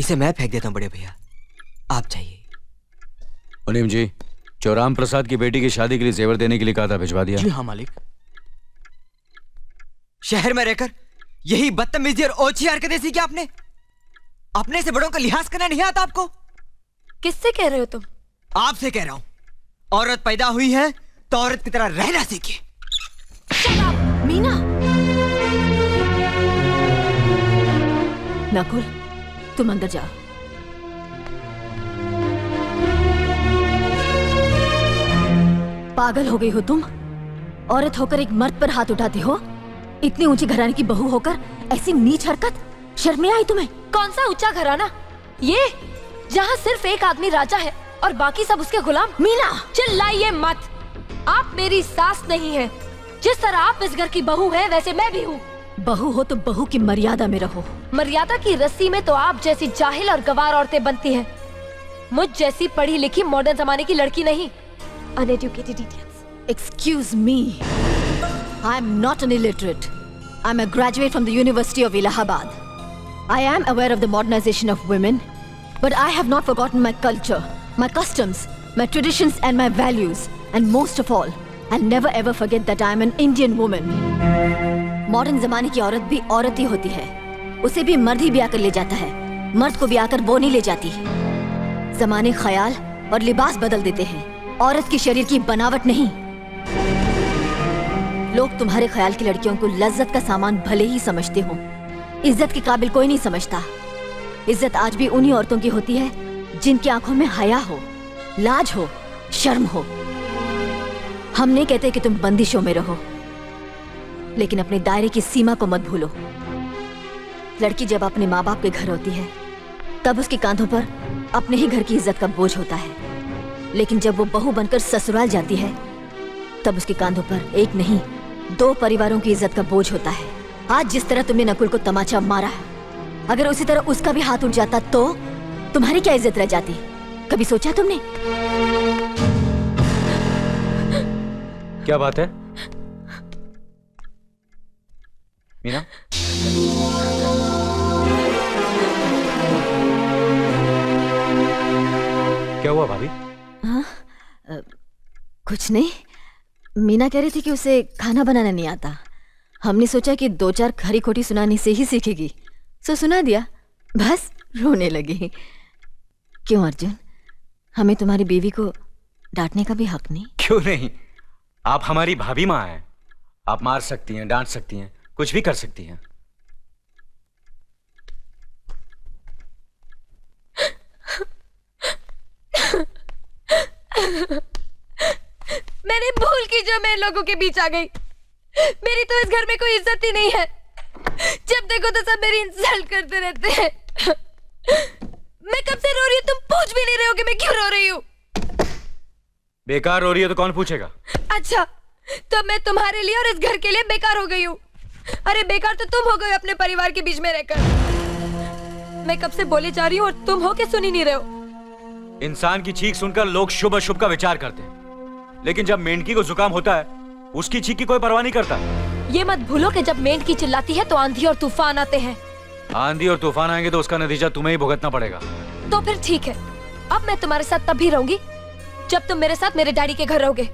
इसे मैं फेंक देता हूँ बड़े भैया, आप चाहिए। मुनीम जी, चौराम प्रसाद की बेटी की शादी के लिए जेवर देने के लिए कहा था, भिजवा दिया? जी हाँ मालिक। शहर में रहकर यही बदतमीजी और ओछी हरकतें सीखी आपने? अपने से बड़ों का लिहाज करना नहीं आता आपको? किससे कह रहे हो तुम? आपसे कह रहा हूं। औरत पैदा हुई है तो औरत की तरह रहना सीखिए। मीना। नकुल, तुम अंदर जाओ। पागल हो गई हो तुम? औरत होकर एक मर्द पर हाथ उठाती हो? इतनी ऊंची घराने की बहू होकर ऐसी नीच हरकत, शर्म नहीं आई तुम्हें? कौन सा ऊंचा घराना? ये जहाँ सिर्फ एक आदमी राजा है और बाकी सब उसके गुलाम। मीना, चिल्लाइए मत। आप मेरी सास नहीं है। जिस तरह आप इस घर की बहू हैं, वैसे मैं भी हूँ। बहू हो तो बहू की मर्यादा में रहो। मर्यादा की रस्सी में तो आप जैसी जाहिल और गवार औरतें बनती हैं। मुझ जैसी पढ़ी लिखी मॉडर्न जमाने की लड़की नहीं। Uneducated idiots. Excuse me. I'm not an illiterate. I'm a graduate from the University of Allahabad. I am aware of the modernization of women, but I have not forgotten my culture, my customs, my traditions and my values. And most of all, I'll never ever forget that I'm an Indian woman. Modern जमाने की औरत भी औरत ही होती है। उसे भी मर्द ही ब्याह कर ले जाता है, मर्द को ब्याह कर वो नहीं ले जाती। जमाने ख्याल और लिबास बदल देते हैं, औरत की शरीर की बनावट नहीं। लोग तुम्हारे ख्याल की लड़कियों को लज्जत का सामान भले ही समझते हो, इज्जत के काबिल कोई नहीं समझता। इज्जत आज भी उन्हीं औरतों की होती है जिनकी आंखों में हया हो, लाज हो, शर्म हो। हम नहीं कहते कि तुम बंदिशों में रहो, लेकिन अपने दायरे की सीमा को मत भूलो। लड़की जब अपने माँ बाप के घर होती है, तब उसके कांधों पर अपने ही घर की इज्जत का बोझ होता है। लेकिन जब वो बहू बनकर ससुराल जाती है, तब उसके कांधों पर एक नहीं 2 परिवारों की इज्जत का बोझ होता है। आज जिस तरह तुमने नकुल को तमाचा मारा, अगर उसी तरह उसका भी हाथ उठ जाता तो तुम्हारी क्या इज्जत रह जाती? कभी सोचा तुमने? क्या बात है मीना? क्या हुआ भाभी? हाँ, कुछ नहीं। मीना कह रही थी कि उसे खाना बनाना नहीं आता। हमने सोचा कि 2-4 खरी खोटी सुनाने से ही सीखेगी, सो सुना दिया। बस रोने लगी। क्यों अर्जुन, हमें तुम्हारी बीवी को डांटने का भी हक नहीं? क्यों नहीं, आप हमारी भाभी माँ हैं। आप मार सकती हैं, डांट सकती हैं, कुछ भी कर सकती हैं। मैंने भूल की जो मैं लोगों के बीच आ गई। मेरी तो इस घर में कोई इज्जत ही नहीं है। जब देखो तो सब मेरी इंसल्ट करते रहते हैं। मैं कब से रो रही हूँ, तुम पूछ भी नहीं रहे हो कि मैं क्यों रो रही हूँ। बेकार रो रही है तो कौन पूछेगा? अच्छा, तो मैं तुम्हारे लिए और इस घर के लिए बेकार हो गई हूँ। अरे बेकार तो तुम हो गए अपने परिवार के बीच में रहकर। मैं कब से बोले जा रही हूँ और तुम हो के सुन ही नहीं रहे हो। इंसान की चीख सुनकर लोग शुभ अशुभ का विचार करते हैं, लेकिन जब मेंढकी को जुकाम होता है, उसकी चीख की कोई परवाह नहीं करता। ये मत भूलो कि जब मेंढकी चिल्लाती है तो आंधी और तूफान आते हैं। आंधी और तूफान आएंगे तो उसका नतीजा तुम्हें ही भुगतना पड़ेगा। तो फिर ठीक है, अब मैं तुम्हारे साथ तब भी रहूंगी जब तुम मेरे साथ मेरे डैडी के घर रहोगे।